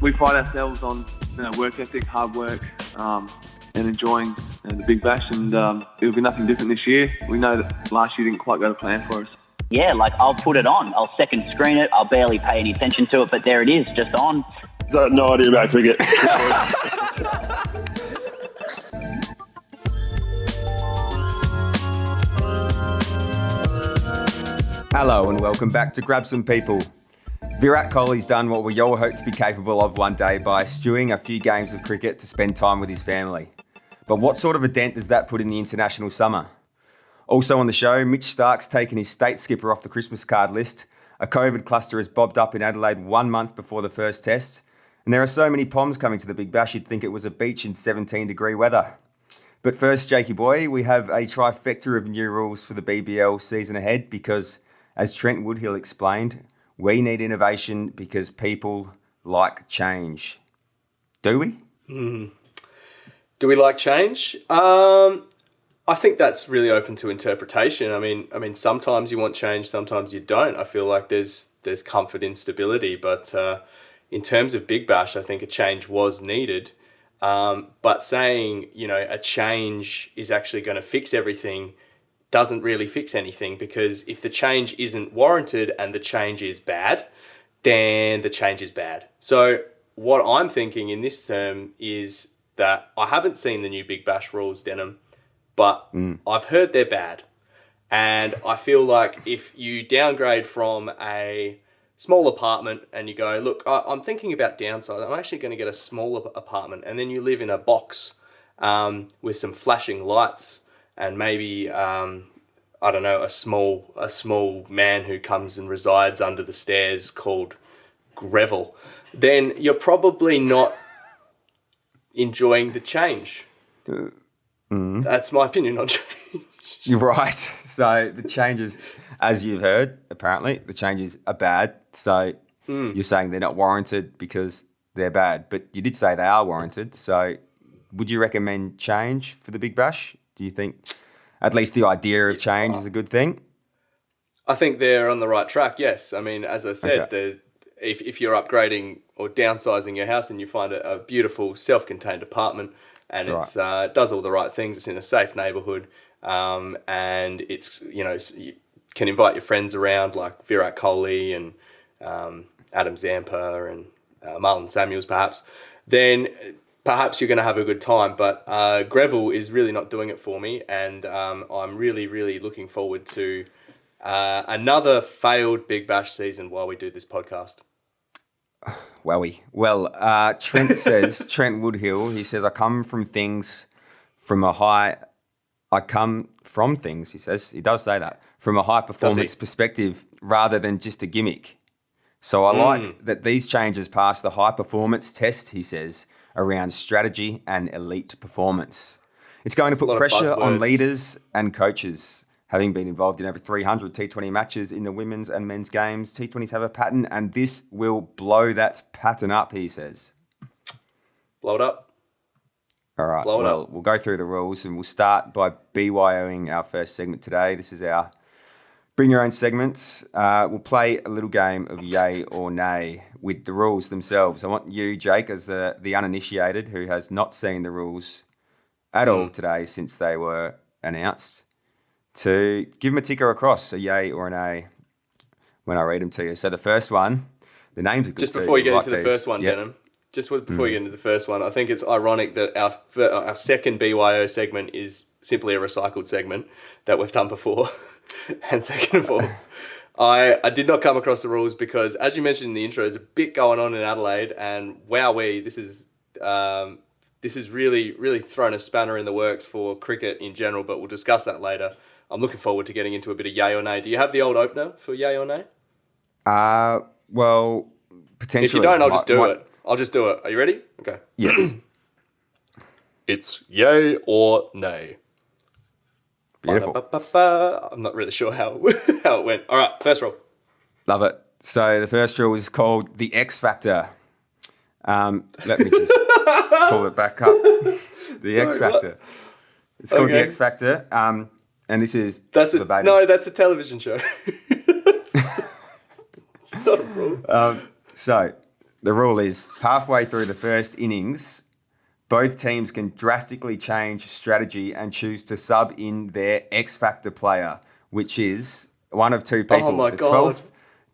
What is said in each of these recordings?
we pride ourselves on work ethic, hard work, and enjoying the Big Bash. And it'll be nothing different this year. We know that last year didn't quite go to plan for us. Yeah, like I'll put it on. I'll second screen it. I'll barely pay any attention to it, but there it is, just on. No idea about cricket. Hello and welcome back to Grab Some People. Virat Kohli's done what we all hope to be capable of one day by eschewing a few games of cricket to spend time with his family. But what sort of a dent does that put in the international summer? Also on the show, Mitch Starc's taken his state skipper off the Christmas card list. A COVID cluster has bobbed up in Adelaide 1 month before the first test. And there are so many poms coming to the Big Bash you'd think it was a beach in 17-degree weather. But first, Jakey boy, we have a trifecta of new rules for the BBL season ahead because, as Trent Woodhill explained, we need innovation because people like change. Do we? Do we like change? I think that's really open to interpretation. I mean, sometimes you want change, sometimes you don't. I feel like there's comfort in stability, but in terms of Big Bash, I think a change was needed. But saying, a change is actually going to fix everything doesn't really fix anything, because if the change isn't warranted and the change is bad, then the change is bad. So what I'm thinking in this term is that I haven't seen the new Big Bash rules, Denham, but I've heard they're bad. And I feel like if you downgrade from a small apartment and you go, look, I'm thinking about downside, I'm actually going to get a smaller apartment, and then you live in a box with some flashing lights and maybe, a small man who comes and resides under the stairs called Greville, then you're probably not enjoying the change. That's my opinion on change. You're right. So the changes, as you've heard, apparently, the changes are bad. So you're saying they're not warranted because they're bad. But you did say they are warranted. So would you recommend change for the Big Bash? Do you think at least the idea of change is a good thing? I think they're on the right track, yes. I mean, as I said, if you're upgrading or downsizing your house and you find a beautiful self-contained apartment and it does all the right things, it's in a safe neighbourhood, and it's, you can invite your friends around like Virat Kohli and Adam Zampa and Marlon Samuels perhaps, then perhaps you're going to have a good time. But Greville is really not doing it for me, and I'm really, really looking forward to another failed Big Bash season while we do this podcast. Well, Trent says, Trent Woodhill, he says, I come from things, he says, he does say that, from a high performance perspective rather than just a gimmick. So I like that these changes pass the high performance test, he says, around strategy and elite performance. It's going to put pressure on leaders and coaches. Having been involved in over 300 T20 matches in the women's and men's games, T20s have a pattern, and this will blow that pattern up, he says. Blow it up. All right, we'll go through the rules, and we'll start by BYOing our first segment today. This is our Bring Your Own segment. We'll play a little game of yay or nay with the rules themselves. I want you, Jake, as the uninitiated who has not seen the rules at all today since they were announced, to give them a ticker across, a yay or an A, when I read them to you. So the first one, the names are good. Just before you get into the first one, Denham, before you get into the first one, I think it's ironic that our second BYO segment is simply a recycled segment that we've done before. And second of all, I did not come across the rules because, as you mentioned in the intro, there's a bit going on in Adelaide, and wowee, this is really, really thrown a spanner in the works for cricket in general, but we'll discuss that later. I'm looking forward to getting into a bit of yay or nay. Do you have the old opener for yay or nay? Well, potentially. If you don't, I'll just do it. I'll just do it. Are you ready? Okay. Yes. It's yay or nay. Beautiful. I'm not really sure how it went. All right, first rule. Love it. So the first rule is called the X Factor. Let me just pull it back up. The X Factor. What? It's called the X Factor. And this is verbatim. No, that's a television show. It's not a rule. So The rule is halfway through the first innings, both teams can drastically change strategy and choose to sub in their X Factor player, which is one of two people. Oh my the God.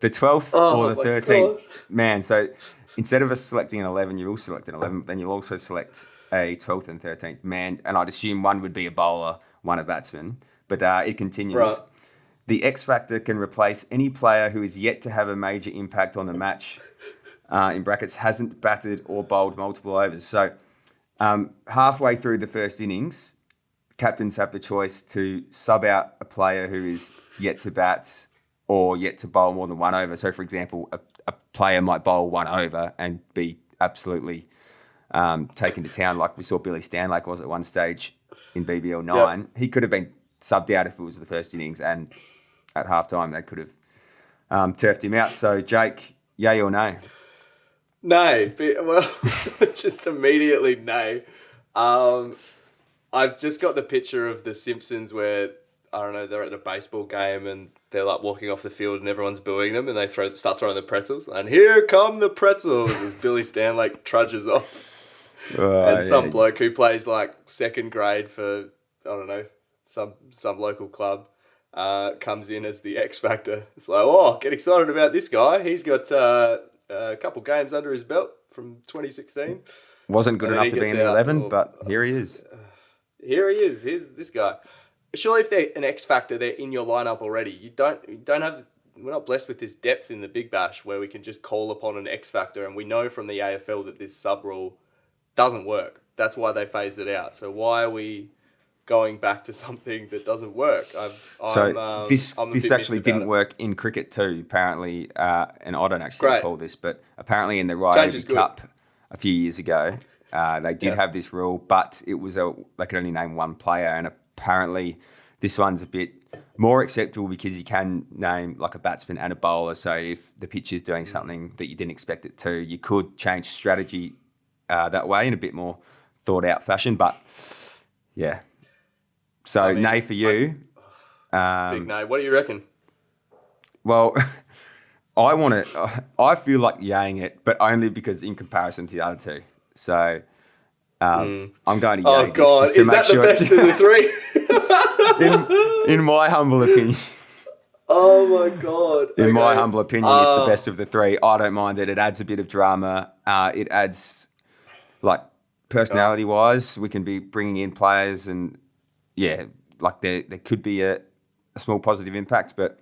12th or the my 13th God. man. So instead of us selecting an 11, you will select an 11, but then you'll also select a 12th and 13th man. And I'd assume one would be a bowler, one a batsman. But it continues. Right. The X Factor can replace any player who is yet to have a major impact on the match, in brackets, hasn't batted or bowled multiple overs. So halfway through the first innings, captains have the choice to sub out a player who is yet to bat or yet to bowl more than one over. So, for example, a player might bowl one over and be absolutely taken to town, like we saw Billy Stanlake was at one stage in BBL 9. Yep. He could have been subbed out if it was the first innings, and at halftime they could have turfed him out. So, Jake, yay or nay? No, well, just immediately no. I've just got the picture of The Simpsons where, I don't know, they're at a baseball game and they're like walking off the field and everyone's booing them and they start throwing the pretzels. And here come the pretzels as Billy Stanlake trudges off. And some bloke who plays like second grade for, I don't know, some local club comes in as the X Factor. It's like, oh, get excited about this guy. He's got a couple games under his belt from 2016. Wasn't good enough to be in the 11, but here he is. Here he is. Here's this guy. Surely if they're an X Factor, they're in your lineup already. You don't have. We're not blessed with this depth in the Big Bash where we can just call upon an X Factor, and we know from the AFL that this sub rule doesn't work. That's why they phased it out. So why are we going back to something that doesn't work? This actually didn't work in cricket too, apparently, and I don't actually recall this, but apparently in the Ryobi Cup a few years ago, they did have this rule, but it was they could only name one player, and apparently this one's a bit more acceptable because you can name like a batsman and a bowler. So if the pitch is doing something that you didn't expect it to, you could change strategy that way in a bit more thought out fashion. But yeah, so nay for you. Big nay. What do you reckon? Well, I feel like yaying it, but only because in comparison to the other two. So I'm going to yay this just to make sure. Is that the best of the three? in my humble opinion. Oh my God. In my humble opinion, it's the best of the three. I don't mind it. It adds a bit of drama. It adds, like, personality-wise, we can be bringing in players and, yeah, like there could be a small positive impact, but...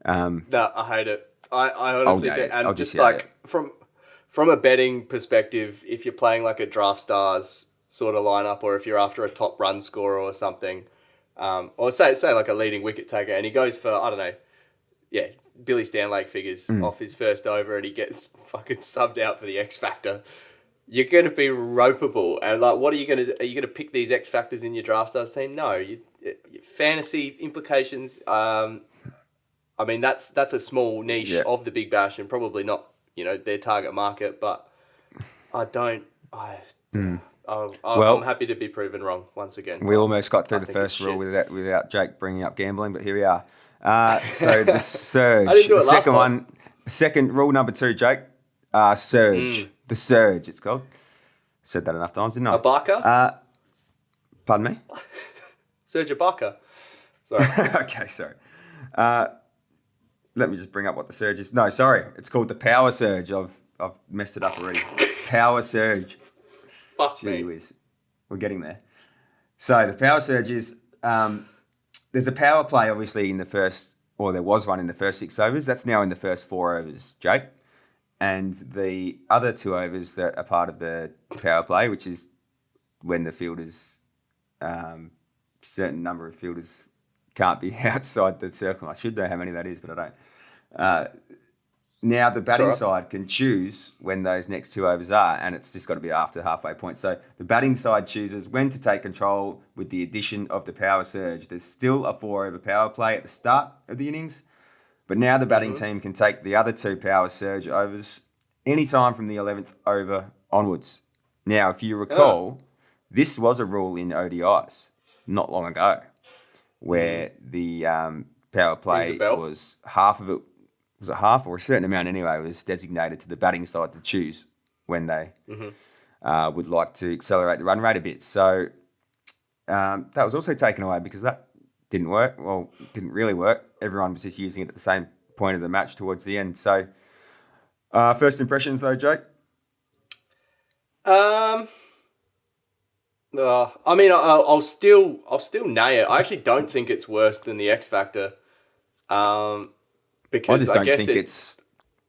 no, I hate it. I honestly think... And I'll just like, from a betting perspective, if you're playing like a Draft Stars sort of lineup, or if you're after a top run scorer or something, or say like a leading wicket taker, and he goes for, I don't know, Billy Stanlake figures off his first over and he gets fucking subbed out for the X Factor, you're going to be ropeable. And like, what are you going to do? Are you going to pick these X Factors in your Draft Stars team? No. Fantasy implications, I mean, that's a small niche of the Big Bash and probably not, their target market, but I'm happy to be proven wrong once again. We almost got through the first rule without Jake bringing up gambling, but here we are. So the surge, the second rule number 2, Jake, surge, the surge, it's called. Said that enough times, didn't I? Ibaka? Pardon me? Serge Ibaka. Sorry. Okay, sorry. Let me just bring up what the surge is. No, sorry. It's called the power surge. I've messed it up already. Power surge. Fuck Gee me. whiz. We're getting there. So the power surge is, there's a power play obviously in the first, or there was one in the first 6 overs. That's now in the first 4 overs, Jake. And the other 2 overs that are part of the power play, which is when the fielders, certain number of fielders can't be outside the circle. I should know how many that is, but I don't. Now the batting side can choose when those next 2 overs are, and it's just got to be after halfway point. So the batting side chooses when to take control with the addition of the power surge. There's still a 4-over power play at the start of the innings, but now the batting team can take the other 2 power surge overs anytime from the 11th over onwards. Now, if you recall, this was a rule in ODIs not long ago, where the power play was half of it was it half or a certain amount anyway, was designated to the batting side to choose when they would like to accelerate the run rate a bit. So that was also taken away because that didn't work. Well, didn't really work. Everyone was just using it at the same point of the match towards the end. So first impressions though, Jake? I mean, I'll still nail it. I actually don't think it's worse than the X Factor. Because I just don't think it's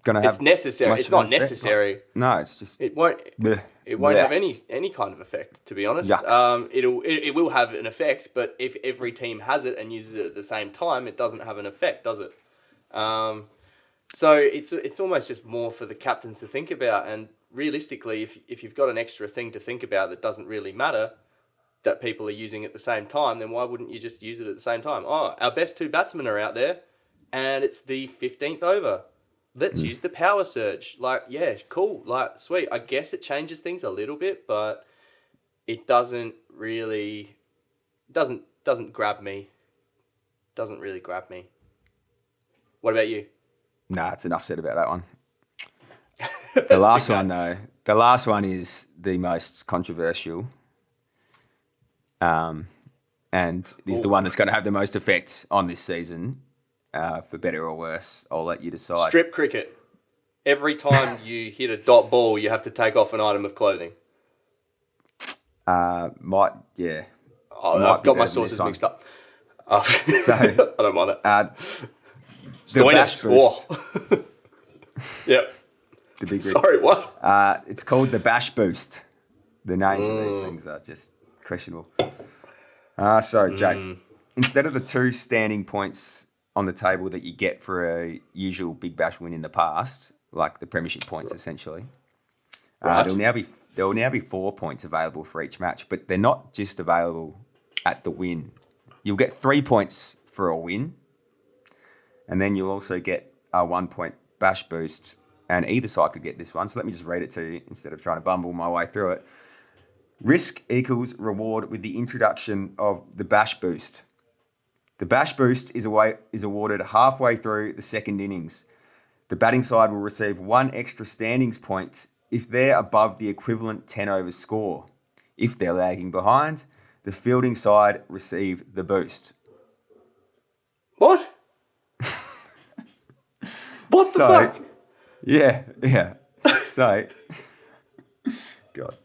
going to have. It's necessary. It's not necessary. No, it's just. It won't. Bleh. It won't Bleh. have any kind of effect, to be honest. Yuck. It will have an effect, but if every team has it and uses it at the same time, it doesn't have an effect, does it? So it's almost just more for the captains to think about. And realistically, if you've got an extra thing to think about that doesn't really matter, that people are using at the same time, then why wouldn't you just use it at the same time? Oh, our best two batsmen are out there, and it's the 15th over. Let's use the power surge. Like, yeah, cool. Like, sweet. I guess it changes things a little bit, but it doesn't really doesn't grab me. Doesn't really grab me. What about you? Nah, it's enough said about that one. The last one though, the last one is the most controversial. And is the one that's going to have the most effect on this season, for better or worse. I'll let you decide. Strip cricket. Every time you hit a dot ball, you have to take off an item of clothing. Yeah. I've got my sources mixed up. So I don't mind that. The bash boost. Yep. The big. Sorry, what? It's called the bash boost. The names of these things are just questionable. So, Jake, instead of the 2 standing points on the table that you get for a usual Big Bash win in the past, like the premiership points essentially, there'll now be 4 points available for each match, but they're not just available at the win. You'll get 3 points for a win, and then you'll also get a 1 point bash boost, and either side could get this one. So let me just read it to you instead of trying to bumble my way through it. Risk equals reward with the introduction of the bash boost. The bash boost is awarded halfway through the second innings. The batting side will receive 1 extra standings point if they're above the equivalent 10 over score. If they're lagging behind, the fielding side receive the boost. What? What the fuck? Yeah. So, God.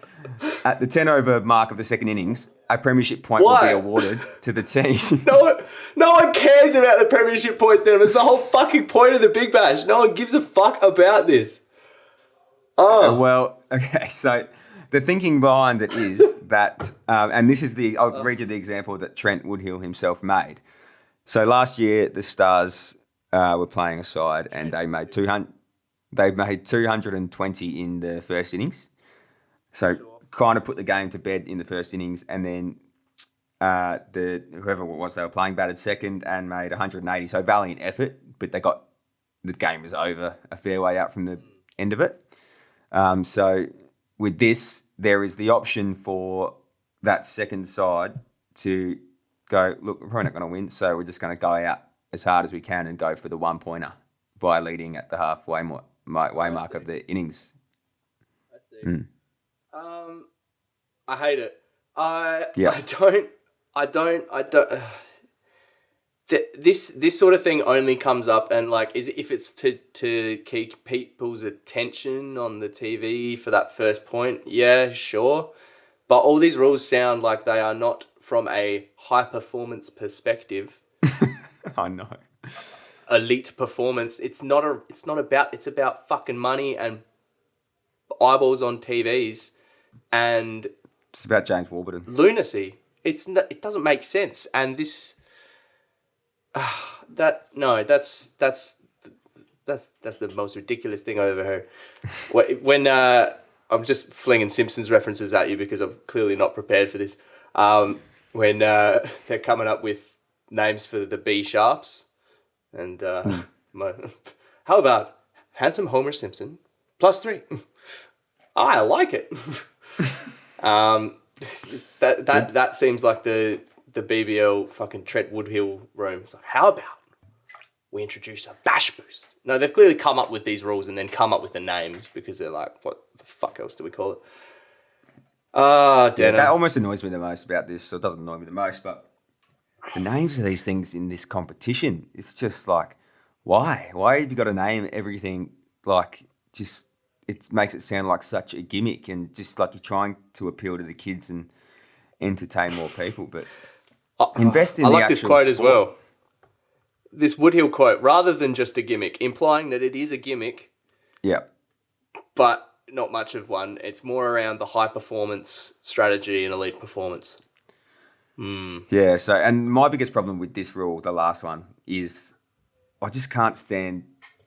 At the 10 over mark of the second innings, a premiership point will be awarded to the team. No one cares about the premiership points then. It's the whole fucking point of the Big Bash. No one gives a fuck about this. Well, okay, so the thinking behind it is that, and this is I'll read you the example that Trent Woodhill himself made. So last year, the Stars were playing a side and they made 220 in the first innings. So kind of put the game to bed in the first innings, and then whoever it was they were playing batted second and made 180. So valiant effort, but the game was over a fair way out from the end of it. So with this, there is the option for that second side to go, look, we're probably not going to win, so we're just going to go out as hard as we can and go for the 1-pointer by leading at the halfway mark of the innings. I see. I hate it. I don't. This sort of thing only comes up and if it's to keep people's attention on the TV for that first point, yeah, sure. But all these rules sound like they are not from a high performance perspective. I know. Elite performance. It's about fucking money and eyeballs on TVs and it's about James Warburton. Lunacy. It doesn't make sense. And this that's the most ridiculous thing I've ever heard. When I'm just flinging Simpsons references at you because I'm clearly not prepared for this. When they're coming up with names for the B sharps, and how about handsome Homer Simpson +3? I like it. That seems like the BBL fucking Trent Woodhill room. It's like, how about we introduce a bash boost. No, they've clearly come up with these rules and then come up with the names because they're like, what the fuck else do we call it? Yeah, that almost annoys me the most about this. So it doesn't annoy me the most, but the names of these things in this competition, it's just like, why? Why have you got to name everything like just, it makes it sound like such a gimmick and just like you're trying to appeal to the kids and entertain more people. But invest in I the like actual this quote sport. as well. This Woodhill quote, rather than just a gimmick, implying that it is a gimmick, Yeah. but not much of one. It's more around the high performance strategy and elite performance. Yeah, so, and my biggest problem with this rule, the last one, is I just can't stand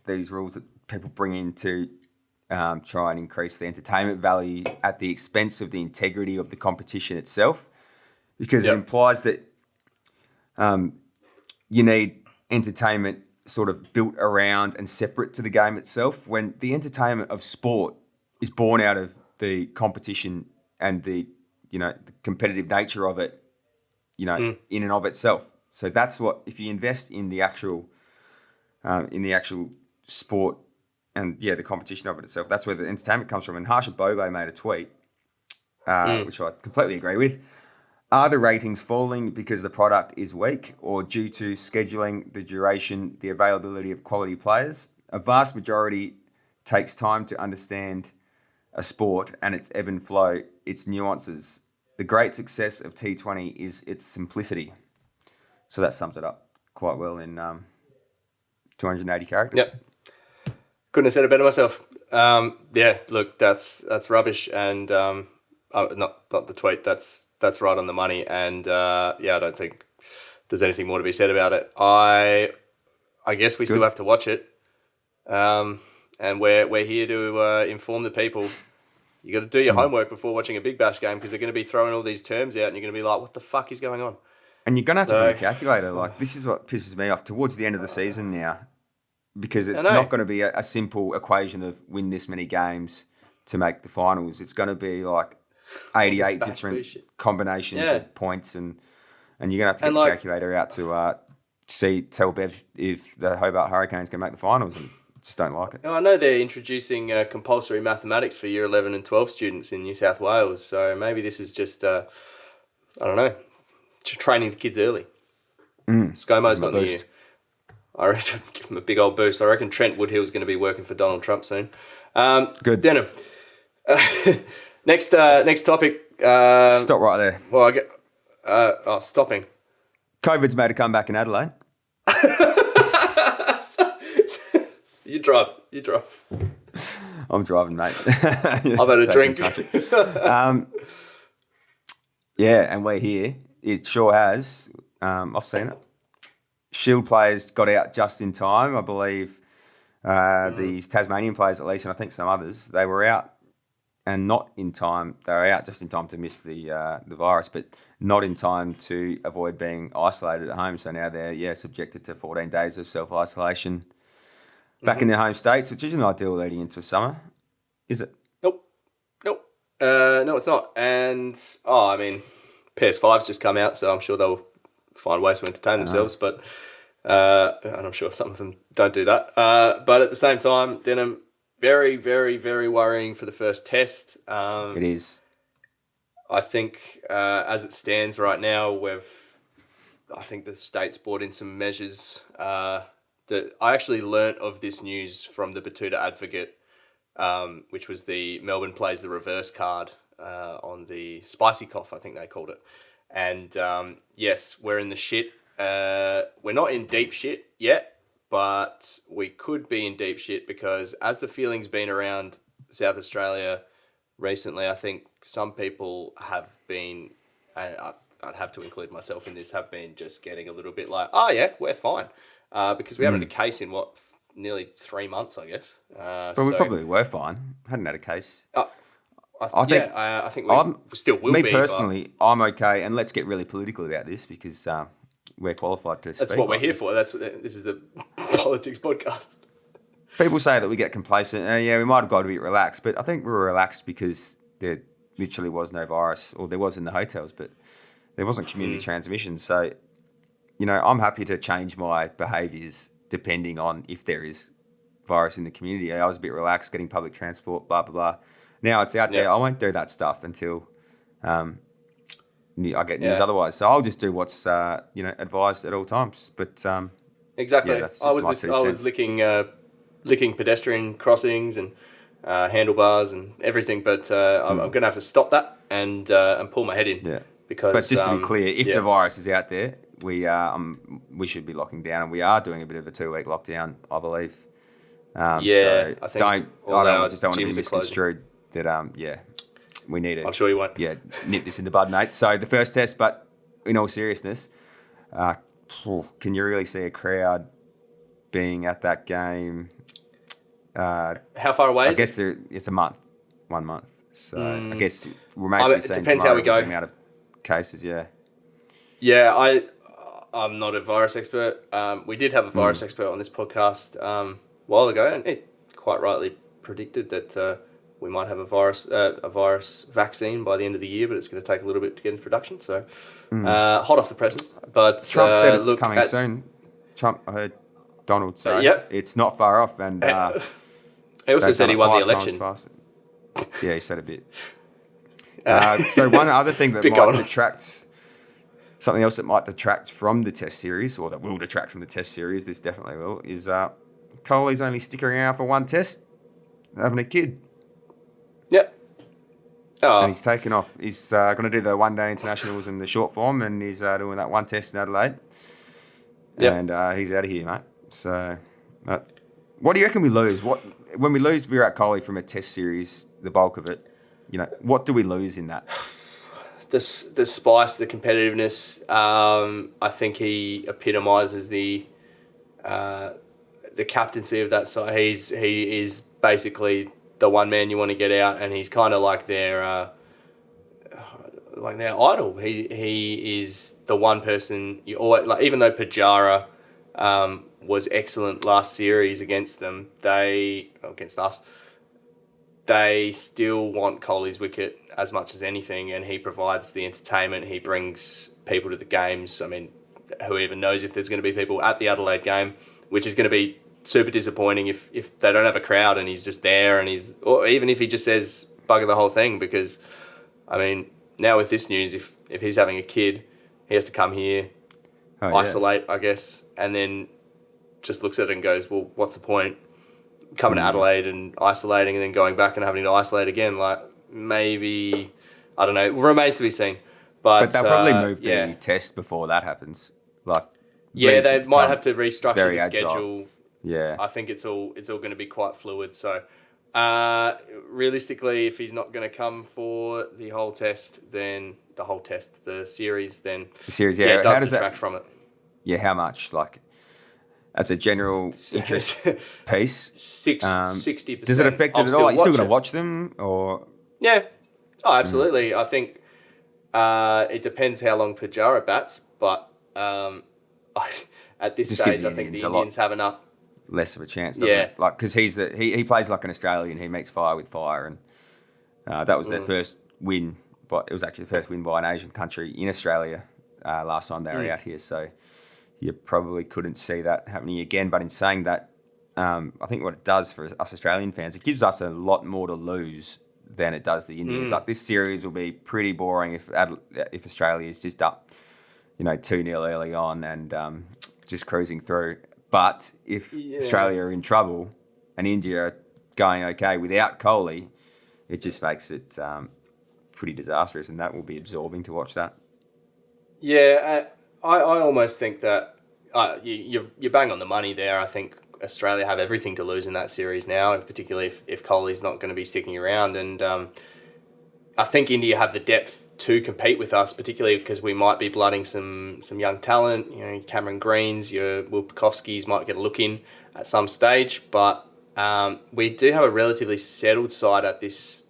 these rules that people bring in to try and increase the entertainment value at the expense of the integrity of the competition itself, because it implies that you need entertainment sort of built around and separate to the game itself, when the entertainment of sport is born out of the competition and the competitive nature of it, in and of itself. So that's what, if you invest in the actual sport and the competition of it itself, that's where the entertainment comes from. And Harsha Bogle made a tweet, which I completely agree with. Are the ratings falling because the product is weak or due to scheduling, the duration, the availability of quality players? A vast majority takes time to understand a sport and its ebb and flow, its nuances. The great success of T20 is its simplicity. So that sums it up quite well in 280 characters. Yep. Couldn't have said it better myself. Look, that's rubbish, and not the tweet. That's right on the money, and I don't think there's anything more to be said about it. I guess we still have to watch it, and we're here to inform the people. You got to do your homework before watching a Big Bash game, because they're going to be throwing all these terms out, and you're going to be like, "What the fuck is going on?" And you're going to have to bring a calculator. Like, this is what pisses me off towards the end of the season now, because it's not going to be a simple equation of win this many games to make the finals. It's going to be like 88 different combinations of points, and you're going to have to get the calculator out to tell Bev if the Hobart Hurricanes can make the finals, and just don't like it. I know they're introducing compulsory mathematics for year 11 and 12 students in New South Wales, so maybe this is just, I don't know, training the kids early. ScoMo's got in the year. I reckon, give him a big old boost. I reckon Trent Woodhill is going to be working for Donald Trump soon. Good. Denim. Next topic. Stop right there. Well, I get. Stopping. COVID's made a comeback in Adelaide. You drive. I'm driving, mate. I've had a drink. And we're here. It sure has. I've seen it. Shield players got out just in time. I believe these Tasmanian players, at least, and I think some others, they were out and not in time. They were out just in time to miss the virus, but not in time to avoid being isolated at home. So now they're subjected to 14 days of self-isolation back in their home states, which isn't ideal leading into summer, is it? Nope. No, it's not. And PS5's just come out, so I'm sure they'll find ways to entertain themselves. But and I'm sure some of them don't do that. But at the same time, Denham, very, very, very worrying for the first test. It is. I think as it stands right now, I think the state's brought in some measures that I actually learnt of this news from the Batuta Advocate, which was the Melbourne plays the reverse card on the spicy cough, I think they called it. And yes, we're in the shit. We're not in deep shit yet, but we could be in deep shit, because as the feeling's been around South Australia recently, I think some people have been, and I'd have to include myself in this, have been just getting a little bit like, oh yeah, we're fine. Because we haven't had a case in, nearly 3 months, I guess. But we probably were fine. Hadn't had a case. I think we still will be. Me personally, I'm okay, and let's get really political about this, because we're qualified to speak. That's what we're here for. This is the politics podcast. People say that we get complacent. We might have got a bit relaxed, but I think we were relaxed because there literally was no virus, or there was in the hotels, but there wasn't community transmission. So, I'm happy to change my behaviours depending on if there is virus in the community. I was a bit relaxed getting public transport, blah, blah, blah. Now it's out there. I won't do that stuff until I get news otherwise. So I'll just do what's advised at all times. But exactly. that's I just was was licking pedestrian crossings and handlebars and everything, but I'm going to have to stop that and pull my head in. Yeah. Because, but just to be clear, if the virus is out there, we should be locking down, and we are doing a bit of a 2-week lockdown, I believe. So I think I just don't want to be misconstrued that we need to. I'm sure you won't. Yeah, nip this in the bud, mate. So the first test, but in all seriousness, can you really see a crowd being at that game? How far away? I guess it's 1 month. So I guess we're mostly seeing it depends how we go. Out of cases, yeah. Yeah, I'm not a virus expert. We did have a virus expert on this podcast a while ago, and it quite rightly predicted that we might have a virus vaccine by the end of the year, but it's going to take a little bit to get into production. So hot off the presses. But Trump said it's coming soon. I heard Donald say it's not far off, and he also said he won the election. Yeah, he said a bit. So one other thing that might detract, something else that might detract from the test series, or that will detract from the test series, this definitely will, is Kohli's only sticking around for one test, having a kid. Yep. And he's taken off. He's going to do the one-day internationals in the short form, and he's doing that one test in Adelaide. Yep. And he's out of here, mate. So what do you reckon we lose? When we lose Virat Kohli from a test series, the bulk of it, what do we lose in that? The spice, the competitiveness. I think he epitomises the captaincy of that side. He is basically the one man you want to get out, and he's kind of like their idol. He is the one person you always like. Even though Pajara was excellent last series against us. They still want Kohli's wicket as much as anything, and he provides the entertainment. He brings people to the games. I mean, who even knows if there's going to be people at the Adelaide game, which is going to be super disappointing if they don't have a crowd and he's just there, or even if he just says bugger the whole thing, because, I mean, now with this news, if he's having a kid, he has to come here, isolate, I guess, and then just looks at it and goes, well, what's the point? Coming to Adelaide and isolating and then going back and having to isolate again, like maybe, I don't know, it remains to be seen. But they'll probably move the test before that happens. They might have to restructure the schedule. Yeah, I think it's all going to be quite fluid. So realistically, if he's not going to come for the whole test, then the series, then the series, it does how does detract from it. Yeah, how much? As a general interest piece, 60%. Does it affect it at all? Are you still going to watch them, or? Yeah, absolutely. I think it depends how long Pujara bats, but at this stage, I think the Indians have enough. Less of a chance, doesn't it? Because he plays like an Australian. He makes fire with fire, and that was their first win. But it was actually the first win by an Asian country in Australia last time they were out here. So you probably couldn't see that happening again. But in saying that, I think what it does for us Australian fans, it gives us a lot more to lose than it does the Indians. This series will be pretty boring if Australia is just up, 2-0 early on and just cruising through. But if Australia are in trouble and India are going okay without Kohli, it just makes it pretty disastrous, and that will be absorbing to watch that. Yeah, I almost think that you bang on the money there. I think Australia have everything to lose in that series now, particularly if Kohli's not going to be sticking around. And I think India have the depth to compete with us, particularly because we might be blooding some young talent. Cameron Greens, your Will Pukovskis might get a look in at some stage. But we do have a relatively settled side at this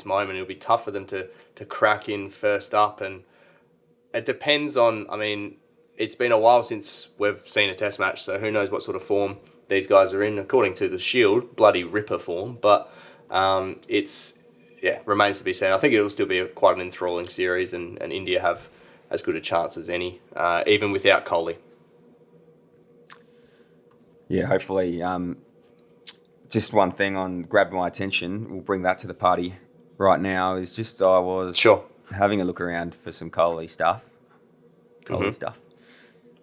moment. It'll be tough for them to crack in first up, and it depends on. I mean, it's been a while since we've seen a test match, so who knows what sort of form these guys are in. According to the Shield, bloody ripper form, but remains to be seen. I think it will still be quite an enthralling series, and India have as good a chance as any, even without Kohli. Yeah, hopefully. Just one thing on grabbed my attention. We'll bring that to the party right now. Is just I was having a look around for some Kohli stuff. Stuff.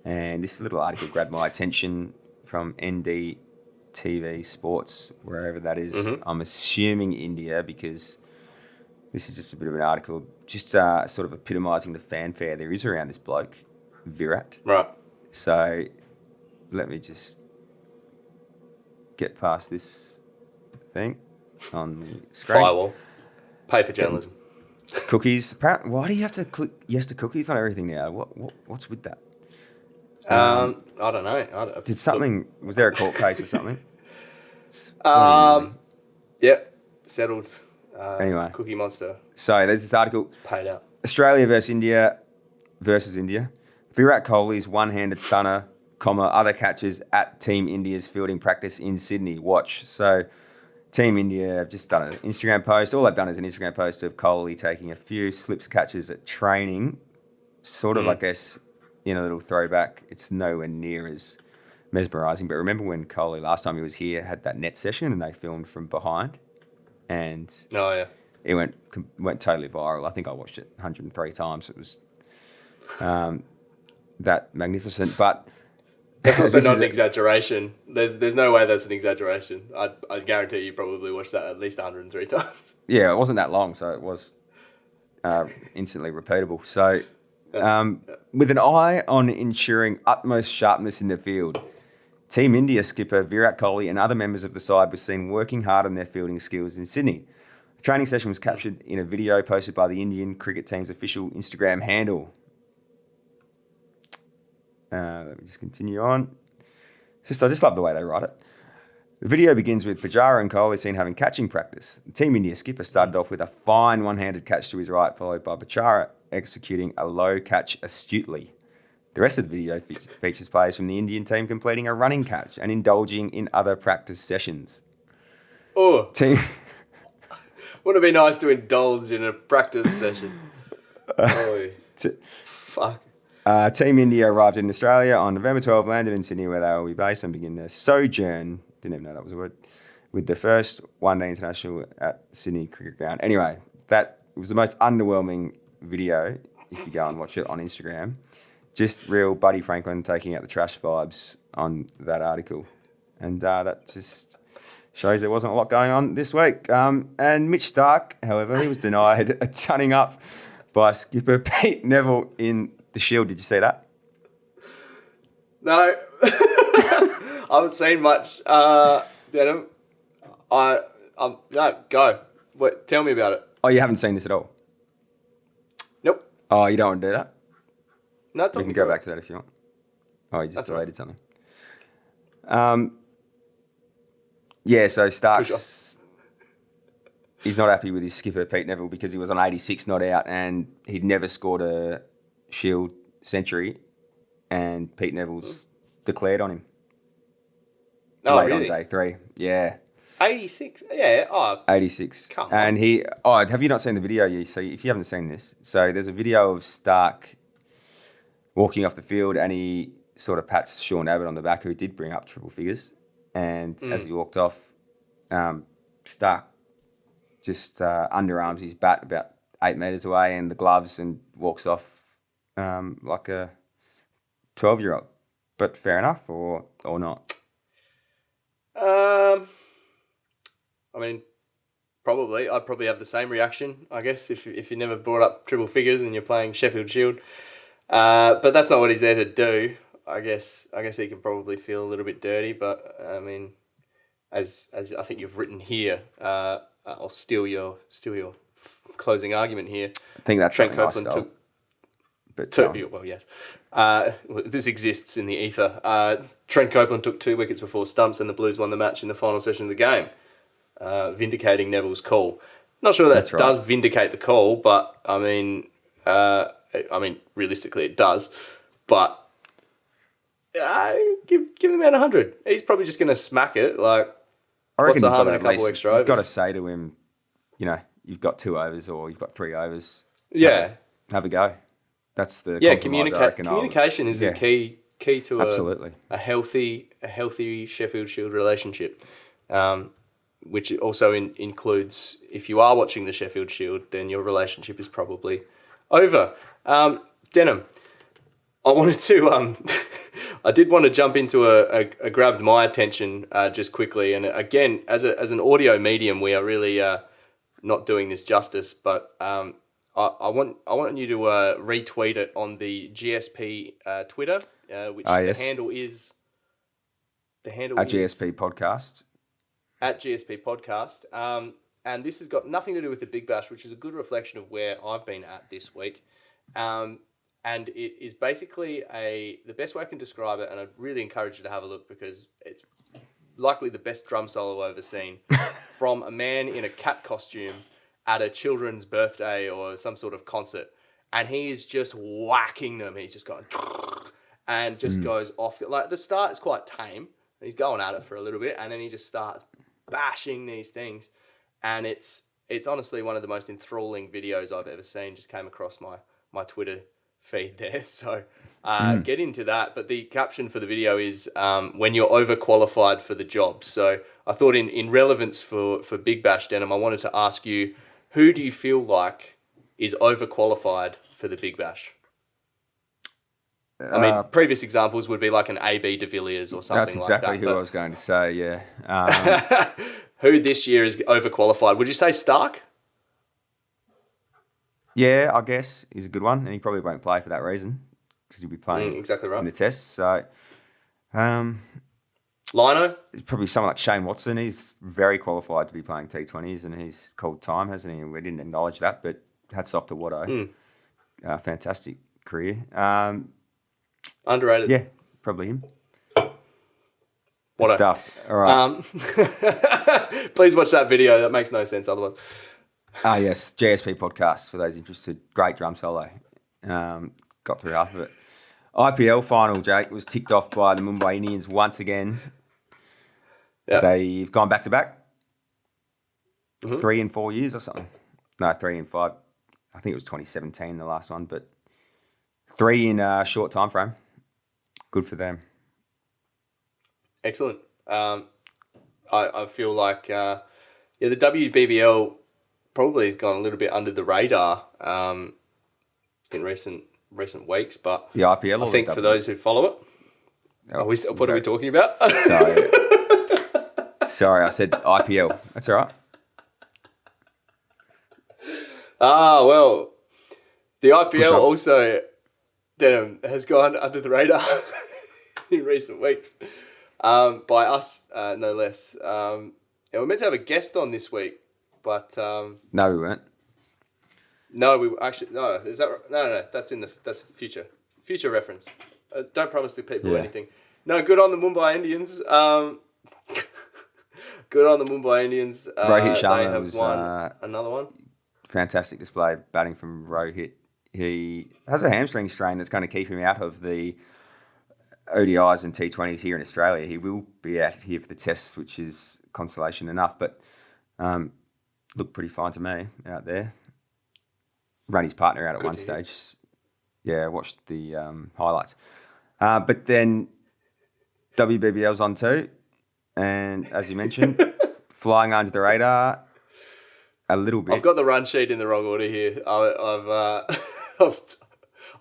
And this little article grabbed my attention from NDTV Sports, wherever that is. Mm-hmm. I'm assuming India, because this is just a bit of an article, just sort of epitomising the fanfare there is around this bloke, Virat. Right. So let me just get past this thing on the screen. Firewall. Pay for journalism. Cookies. Why do you have to click yes to cookies on everything now? What's with that? I don't know. Was there a court case or something? Yep. Settled. Anyway. Cookie Monster. So there's this article. Paid out. Australia versus India. Virat Kohli's one-handed stunner, other catches at Team India's fielding practice in Sydney. Watch. So Team India have just done an Instagram post. All they've done is an Instagram post of Kohli taking a few slips catches at training. Sort of, I guess, in a little throwback. It's nowhere near as mesmerising. But remember when Kohli, last time he was here, had that net session and they filmed from behind? And it went totally viral. I think I watched it 103 times. It was that magnificent. But that's also not an exaggeration. There's no way that's an exaggeration. I guarantee you probably watched that at least 103 times. Yeah, it wasn't that long, so it was instantly repeatable. So with an eye on ensuring utmost sharpness in the field, Team India skipper Virat Kohli and other members of the side were seen working hard on their fielding skills in Sydney. The training session was captured in a video posted by the Indian cricket team's official Instagram handle. Let me just continue on. I just love the way they write it. The video begins with Pujara and Kohli seen having catching practice. The Team India skipper started off with a fine one-handed catch to his right, followed by Pujara executing a low catch astutely. The rest of the video features players from the Indian team completing a running catch and indulging in other practice sessions. Oh, wouldn't it be nice to indulge in a practice session? Fuck. Team India arrived in Australia on November 12, landed in Sydney where they will be based and begin their sojourn, didn't even know that was a word, with the first one-day international at Sydney Cricket Ground. Anyway, that was the most underwhelming video, if you go and watch it on Instagram. Just real Buddy Franklin taking out the trash vibes on that article. And that just shows there wasn't a lot going on this week. And Mitch Starc, however, he was denied a tunning up by skipper Pete Neville in the Shield. Did you see that? No. I haven't seen much. Denim. No, go. Wait, tell me about it. Oh, you haven't seen this at all? Nope. Oh, you don't want to do that? No, we can go back to that if you want. Oh, you just deleted something. Yeah, so Starc's, he's not happy with his skipper, Pete Neville, because he was on 86 not out and he'd never scored a Shield century and Pete Neville's declared on him. Oh, really? On day 3. Yeah. 86? Yeah. Oh, 86. Come on. And have you not seen the video? So if you haven't seen this, so there's a video of Starc walking off the field and he sort of pats Sean Abbott on the back, who did bring up triple figures. And as he walked off, Starc just underarms his bat about 8 metres away and the gloves and walks off like a 12-year-old. But fair enough or not? I mean, probably. I'd probably have the same reaction, I guess, if you never brought up triple figures and you're playing Sheffield Shield. But that's not what he's there to do. I guess he can probably feel a little bit dirty, but I mean, as I think you've written here, I'll steal your closing argument here. I think that's Trent Copeland took. Well, yes. This exists in the ether. Trent Copeland took 2 wickets before stumps, and the Blues won the match in the final session of the game, vindicating Neville's call. Not sure that does vindicate the call, but I mean, realistically, it does. But give the man 100. He's probably just going to smack it. Like, I reckon what's the harm in a couple extra overs? You've got to say to him, you've got 2 overs or you've got 3 overs. Yeah. Have a go. That's the communication is a key Key to Absolutely. a healthy Sheffield Shield relationship, which also includes, if you are watching the Sheffield Shield, then your relationship is probably over. Denham, I wanted to I did want to jump into a grabbed my attention just quickly, and again, as an audio medium, we are really not doing this justice, but I want you to retweet it on the GSP Twitter, which yes. the handle is GSP podcast. At GSP Podcast. And this has got nothing to do with the Big Bash, which is a good reflection of where I've been at this week. And it is basically the best way I can describe it, and I'd really encourage you to have a look because it's likely the best drum solo I've ever seen, from a man in a cat costume at a children's birthday or some sort of concert. And he is just whacking them. He's just going and just goes off. Like, the start is quite tame. He's going at it for a little bit, and then he just starts bashing these things. And it's honestly one of the most enthralling videos I've ever seen. Just came across my Twitter feed there. So get into that. But the caption for the video is when you're overqualified for the job. So I thought in relevance for Big Bash, Denham, I wanted to ask you, who do you feel like is overqualified for the Big Bash? I mean, previous examples would be like an AB de Villiers or something like that. That's exactly who I was going to say, yeah. Who this year is overqualified? Would you say Starc? Yeah, I guess he's a good one, and he probably won't play for that reason because he'll be playing exactly right in the tests. So, Lino? Probably someone like Shane Watson. He's very qualified to be playing T20s, and he's called time, hasn't he? We didn't acknowledge that, but hats off to Watto. Fantastic career. Underrated. Yeah, probably him. What stuff. All right. Please watch that video. That makes no sense otherwise. Yes, GSP podcast for those interested. Great drum solo. Got through half of it. IPL final, Jake, was ticked off by the Mumbai Indians once again. Yep. They've gone back to back. 3 and 4 years or something. No, 3 and 5. I think it was 2017, the last one, but 3 in a short time frame. Good for them. Excellent. I feel like the WBBL probably has gone a little bit under the radar in recent weeks, but the IPL. I think for those who follow it, what are we talking about? Sorry, I said IPL. That's all right. Well, the IPL also, Denham, has gone under the radar in recent weeks. By us, no less. And we're meant to have a guest on this week, but no, we weren't. No, we actually no. Is that right? No? That's future reference. Don't promise the people anything. No, good on the Mumbai Indians. Good on the Mumbai Indians. Rohit Sharma they have was won another one. Fantastic display batting from Rohit. He has a hamstring strain that's going to keep him out of the ODIs and T20s here in Australia. He will be out here for the tests, which is consolation enough, but looked pretty fine to me out there. Ran his partner out at one stage. Yeah, watched the highlights. But then WBBL's on too, and as you mentioned, flying under the radar a little bit. I've got the run sheet in the wrong order here.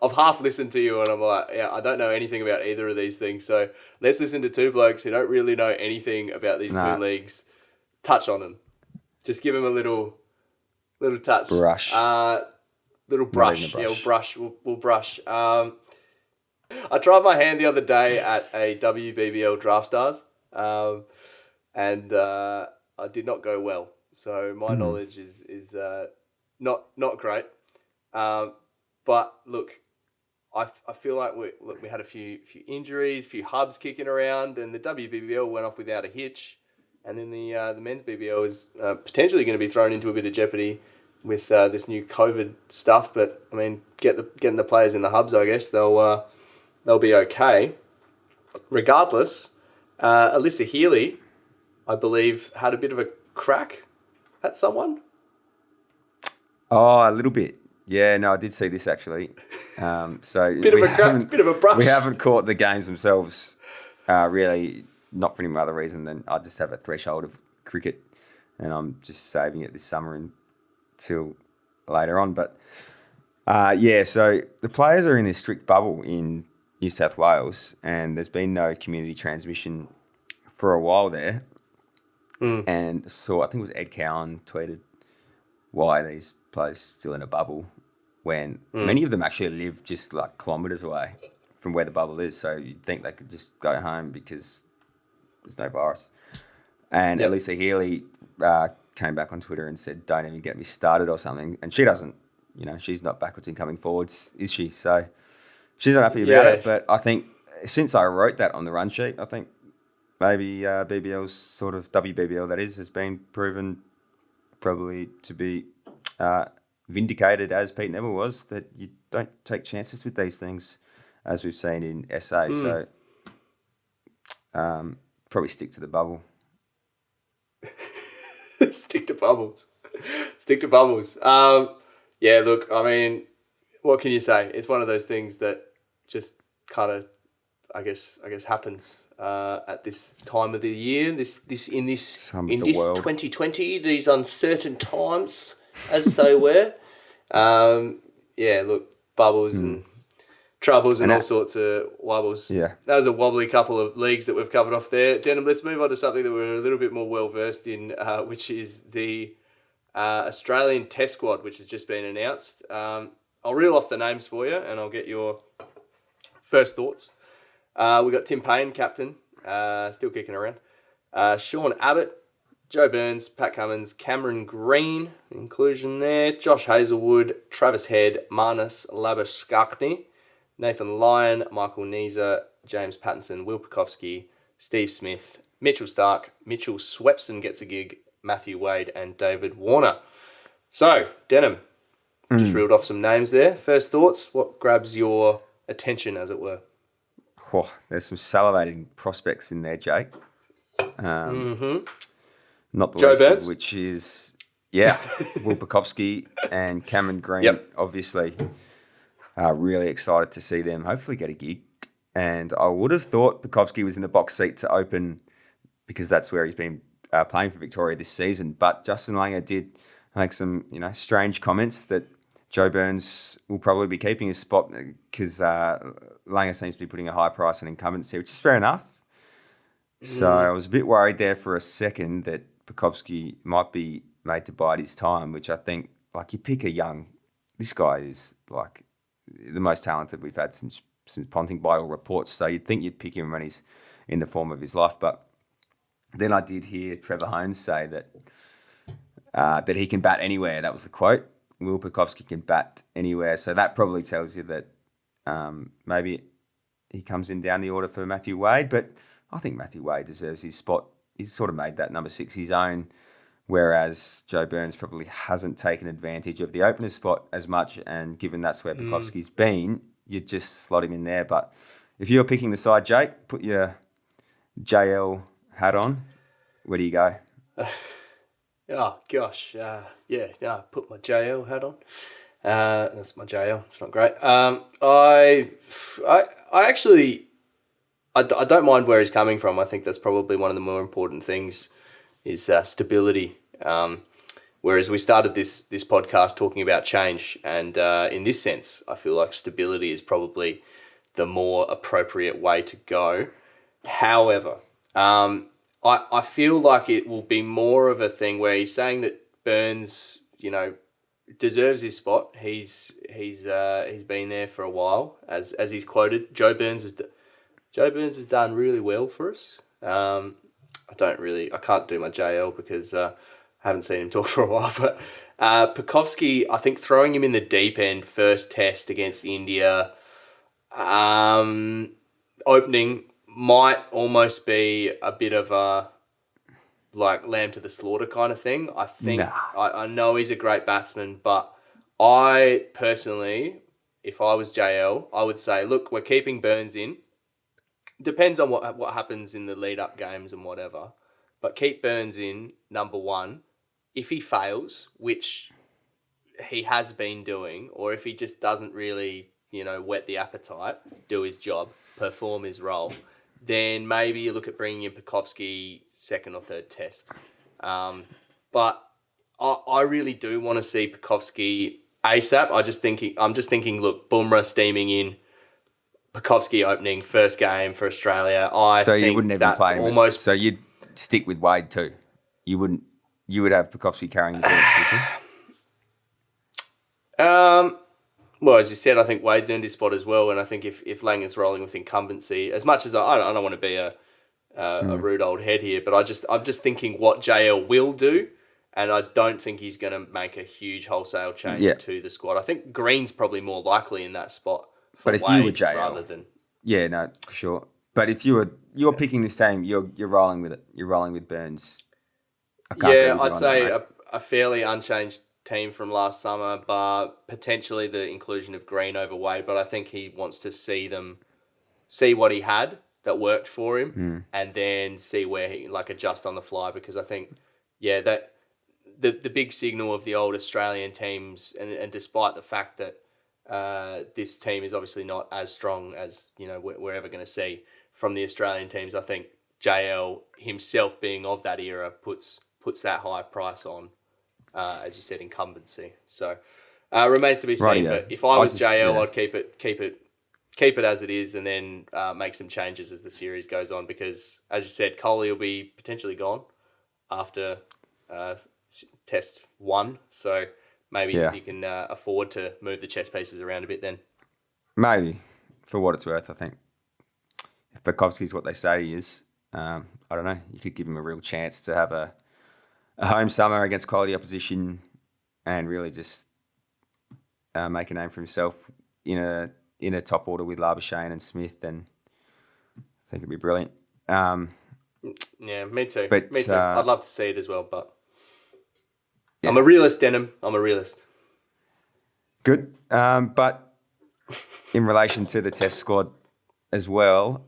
I've half listened to you and I'm like, I don't know anything about either of these things. So let's listen to two blokes who don't really know anything about these two leagues. Touch on them. Just give them a little touch. Brush. Little brush. Yeah, we'll brush. I tried my hand the other day at a WBBL Draft Stars, and I did not go well. So my knowledge is not great. But look, I feel like we had a few injuries, a few hubs kicking around, and the WBBL went off without a hitch, and then the men's BBL is potentially going to be thrown into a bit of jeopardy with this new COVID stuff. But I mean, getting the players in the hubs, I guess they'll be okay. Regardless, Alyssa Healy, I believe, had a bit of a crack at someone. Oh, a little bit. Yeah, no, I did see this actually. So Bit of a brush. We haven't caught the games themselves. Really, not for any other reason than I just have a threshold of cricket, and I'm just saving it this summer until later on. But so the players are in this strict bubble in New South Wales, and there's been no community transmission for a while there. And so I think it was Ed Cowan tweeted, why are these players still in a bubble when many of them actually live just like kilometres away from where the bubble is. So you'd think they could just go home because there's no virus. And Elisa Healy came back on Twitter and said, don't even get me started or something. And she doesn't, she's not backwards in coming forwards, is she? So she's not happy about it. But I think since I wrote that on the run sheet, I think maybe BBL's sort of WBBL, that is, has been proven probably to be vindicated, as Pete Neville was, that you don't take chances with these things, as we've seen in SA. So probably stick to the bubble. Stick to bubbles. Stick to bubbles. Look, I mean, what can you say? It's one of those things that just kind of, I guess happens at this time of the year. This 2020, these uncertain times, as they were. Look, bubbles and troubles and all sorts of wobbles. Yeah. That was a wobbly couple of leagues that we've covered off there. Denim, let's move on to something that we're a little bit more well-versed in, which is the Australian Test Squad, which has just been announced. I'll reel off the names for you and I'll get your first thoughts. We got Tim Payne, captain, still kicking around. Sean Abbott, Joe Burns, Pat Cummins, Cameron Green, inclusion there. Josh Hazelwood, Travis Head, Marnus Labuschagne, Nathan Lyon, Michael Neeser, James Pattinson, Will Pukowski, Steve Smith, Mitchell Starc, Mitchell Swepson gets a gig, Matthew Wade, and David Warner. So, Denim, just reeled off some names there. First thoughts, what grabs your attention, as it were? Oh, there's some salivating prospects in there, Jake. Not the Joe least Burns? of which is, Will Pukowski and Cameron Green, obviously. Really excited to see them hopefully get a gig. And I would have thought Pukowski was in the box seat to open because that's where he's been playing for Victoria this season. But Justin Langer did make some, strange comments that Joe Burns will probably be keeping his spot because Langer seems to be putting a high price on incumbency, which is fair enough. So I was a bit worried there for a second that Pukowski might be made to bide his time, which I think, you pick this guy is the most talented we've had since Ponting by all reports. So you'd think you'd pick him when he's in the form of his life. But then I did hear Trevor Holmes say that he can bat anywhere. That was the quote. Will Pukowski can bat anywhere. So that probably tells you that maybe he comes in down the order for Matthew Wade. But I think Matthew Wade deserves his spot. He's sort of made that number 6 his own, whereas Joe Burns probably hasn't taken advantage of the opener spot as much. And given that's where Pukowski's been, you'd just slot him in there. But if you're picking the side, Jake, put your JL hat on. Where do you go? Oh, gosh. Put my JL hat on. That's my JL. It's not great. I actually... I don't mind where he's coming from. I think that's probably one of the more important things is stability. Whereas we started this podcast talking about change. And in this sense, I feel like stability is probably the more appropriate way to go. However, I feel like it will be more of a thing where he's saying that Burns, deserves his spot. He's been there for a while, as he's quoted. Joe Burns has done really well for us. I can't do my JL because I haven't seen him talk for a while. But Pukowski, I think throwing him in the deep end, first test against India, opening might almost be a bit of a lamb to the slaughter kind of thing. I think I know he's a great batsman, but I personally, if I was JL, I would say, look, we're keeping Burns in. Depends on what happens in the lead-up games and whatever. But keep Burns in, number one. If he fails, which he has been doing, or if he just doesn't really, whet the appetite, do his job, perform his role, then maybe you look at bringing in Pekovsky second or third test. But I really do want to see Pekovsky ASAP. I'm just thinking, look, Bumrah steaming in, Pekovsky opening first game for Australia. So you wouldn't even play him. Almost. So you'd stick with Wade too. You wouldn't. You would have Pekovsky carrying the ball, would you? Well, as you said, I think Wade's earned his spot as well, and I think if Lang is rolling with incumbency, as much as I don't want to be a rude old head here, but I'm just thinking what JL will do, and I don't think he's going to make a huge wholesale change to the squad. I think Green's probably more likely in that spot. But if Wade you were JL, rather than no, for sure. But if you're picking this team, you're rolling with it. You're rolling with Burns. I'd say a fairly unchanged team from last summer, but potentially the inclusion of Green over Wade. But I think he wants to see what he had that worked for him, and then see where he adjust on the fly. Because I think, that the big signal of the old Australian teams, and despite the fact that this team is obviously not as strong as we're ever going to see from the Australian teams, I think JL himself being of that era puts that high price on. As you said, incumbency. So remains to be seen. But if I was JL, I'd keep it as it is, and then make some changes as the series goes on. Because as you said, Kohli will be potentially gone after test 1. So maybe you can afford to move the chess pieces around a bit then. Maybe, for what it's worth, I think. If Pekovsky's what they say he is, I don't know. You could give him a real chance to have a home summer against quality opposition and really just make a name for himself in a top order with Labuschagne and Smith, and I think it'd be brilliant. Me too. But, me too. I'd love to see it as well, but I'm a realist, Denham. I'm a realist. Good. But in relation to the test squad as well,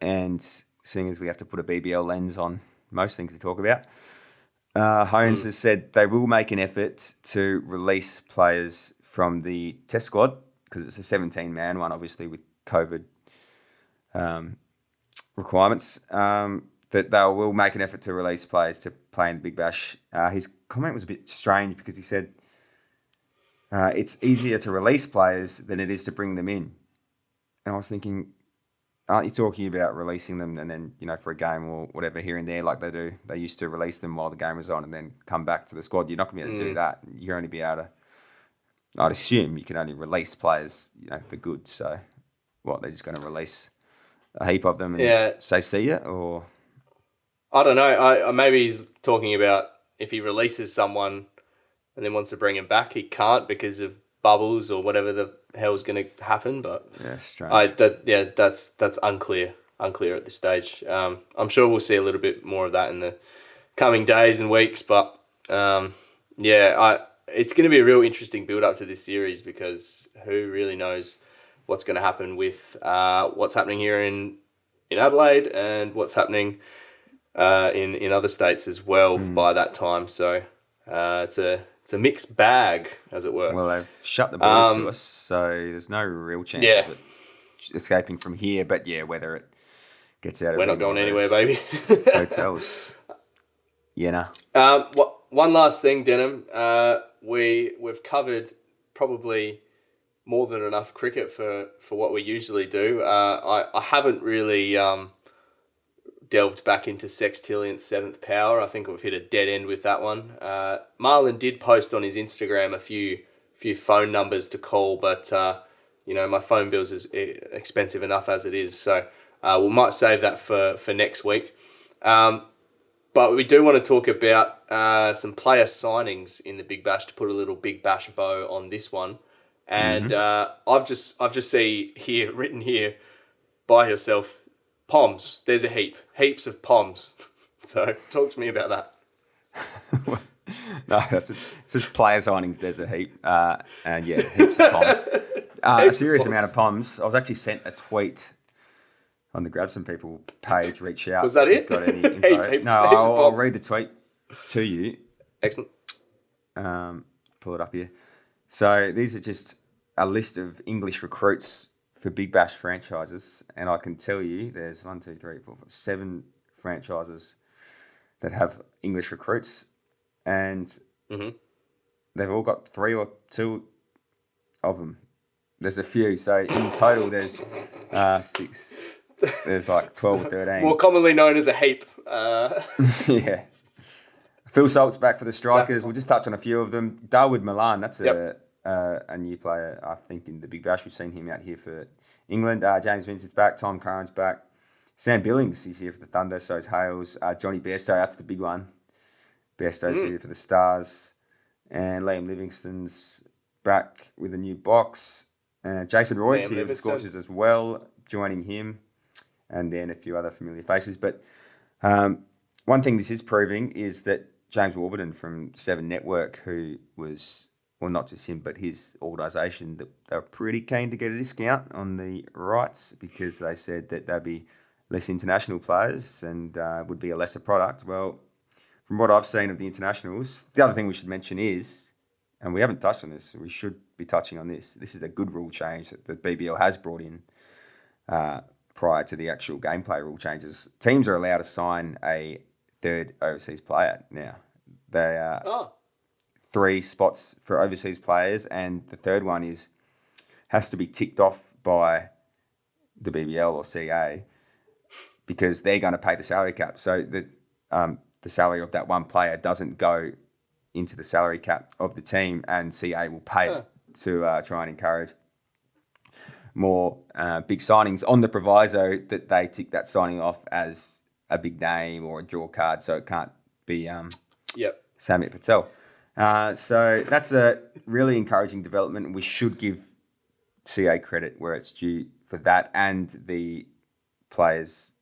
and seeing as we have to put a BBL lens on most things we talk about, Holmes has said they will make an effort to release players from the test squad because it's a 17-man one, obviously, with COVID requirements, that they will make an effort to release players to play in the Big Bash. His comment was a bit strange because he said it's easier to release players than it is to bring them in. And I was thinking, aren't you talking about releasing them and then, for a game or whatever here and there like they do? They used to release them while the game was on and then come back to the squad. You're not going to be able to do that. You're only be able to, I'd assume you can only release players, for good. So what, they're just going to release a heap of them and say see ya? Or I don't know. Maybe he's talking about if he releases someone and then wants to bring him back, he can't because of bubbles or whatever the hell's going to happen. But strange. That's unclear at this stage. I'm sure we'll see a little bit more of that in the coming days and weeks. But it's going to be a real interesting build up to this series because who really knows what's going to happen with what's happening here in Adelaide and what's happening in other states as well by that time. So it's a mixed bag, as it were. Well, they've shut the borders to us, so there's no real chance of it escaping from here. But whether it gets out of we're not going anywhere, baby. hotels. One last thing, Denham. We've covered probably more than enough cricket for what we usually do. I haven't really delved back into Sextillionth Seventh Power. I think we've hit a dead end with that one. Marlon did post on his Instagram a few phone numbers to call, but my phone bill's is expensive enough as it is, so we might save that for next week. But we do want to talk about some player signings in the Big Bash to put a little Big Bash bow on this one. And I've just written here by yourself, poms. There's a heaps of poms. So talk to me about that. No, it's just player signings. There's a heap, and heaps of poms. A serious amount of poms. I was actually sent a tweet on the Grab Some People page. Reach out. Was that it? Got any info? No, I'll read the tweet to you. Excellent. Pull it up here. So these are just a list of English recruits for Big Bash franchises, and I can tell you there's 7 franchises that have English recruits, and they've all got 3 or 2 of them. There's a few, so in total there's 6. There's like 12 or 13. More commonly known as a heap. Yeah. Phil Salt's back for the Strikers. We'll just touch on a few of them. Darwood Milan, that's a new player, I think, in the Big Bash. We've seen him out here for England. James Vincent's back. Tom Curran's back. Sam Billings is here for the Thunder. So is Hales. Johnny Bairstow, that's the big one. Bairstow's here for the Stars. And Liam Livingston's back with a new box. Jason Roy's here with the Scorchers as well, joining him. And then a few other familiar faces. But one thing this is proving is that James Warburton from 7 Network, who was, well, not just him, but his organisation, that they were pretty keen to get a discount on the rights because they said that there'd be less international players and would be a lesser product. Well, from what I've seen of the internationals, the other thing we should mention is, and we haven't touched on this, we should be touching on this. This is a good rule change that the BBL has brought in prior to the actual gameplay rule changes. Teams are allowed to sign a 3rd overseas player now. They are 3 spots for overseas players, and the 3rd one has to be ticked off by the BBL or CA because they're going to pay the salary cap. So the salary of that one player doesn't go into the salary cap of the team, and CA will pay it to try and encourage more big signings on the proviso that they tick that signing off as a big name or a draw card, so it can't be Samit Patel. So that's a really encouraging development, and we should give CA credit where it's due for that, and the players,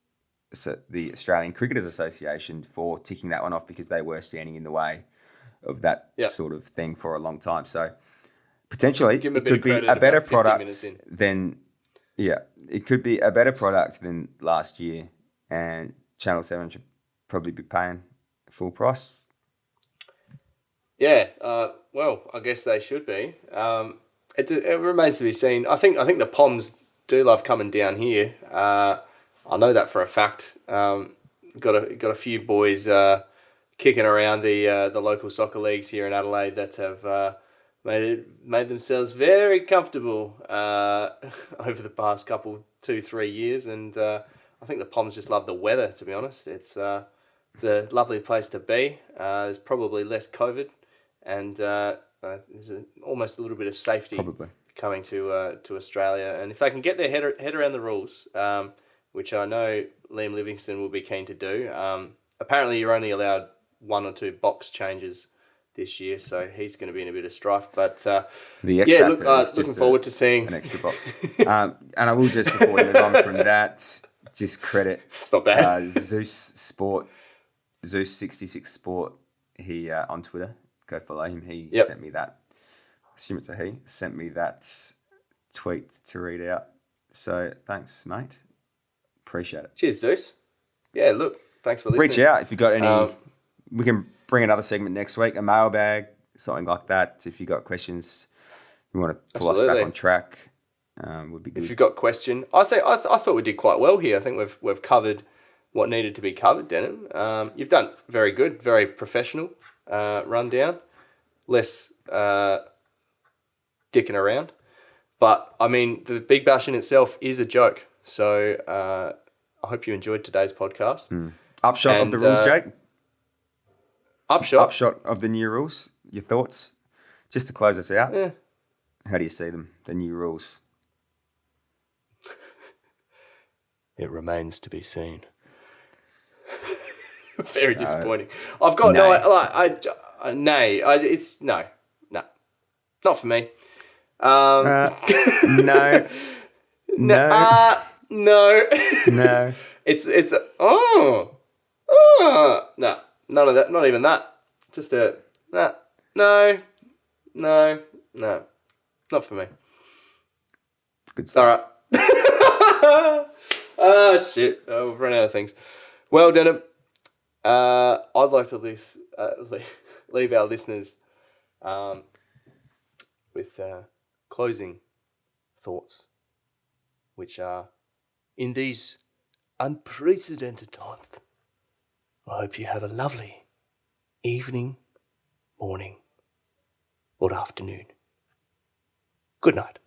so the Australian Cricketers Association, for ticking that one off because they were standing in the way of that sort of thing for a long time. So potentially it could be a better product than it could be a better product than last year, and Channel 7 should probably be paying full price. Yeah, well, I guess they should be. It remains to be seen. I think the Poms do love coming down here. I know that for a fact. Got a few boys kicking around the local soccer leagues here in Adelaide that have made themselves very comfortable over the past 2-3 years, and I think the Poms just love the weather. To be honest, it's a lovely place to be. There's probably less COVID, and there's almost a little bit of safety coming to Australia. And if they can get their head around the rules, which I know Liam Livingston will be keen to do. Apparently, you're only allowed 1 or 2 box changes this year, so he's going to be in a bit of strife. But the X factor is looking forward to seeing an extra box. And I will just, before we move on from that, just credit Zeus66 Sport. He on Twitter, go follow him. He sent me that. I assume it's a he. Sent me that tweet to read out. So thanks, mate. Appreciate it. Cheers, Zeus. Yeah, look, thanks for listening. Reach out if you got any. We can bring another segment next week, a mailbag, something like that. If you got questions, you want to pull us back on track, would be good. If you've got a question, I thought we did quite well here. I think we've covered what needed to be covered, Denim. You've done very good, very professional rundown. Less dicking around. But, I mean, the Big Bash in itself is a joke. So I hope you enjoyed today's podcast. Upshot of the rules, Jake? Upshot of the new rules. Your thoughts? Just to close us out. Yeah. How do you see them, the new rules? It remains to be seen. Very disappointing. I've got no, it's no, not for me. No. It's no, none of that. Not even that. Just no, not for me. Good stuff. All right. Oh shit! We've run out of things. Well, Denim, I'd like to leave our listeners with closing thoughts, which are, in these unprecedented times, I hope you have a lovely evening, morning, or afternoon. Good night.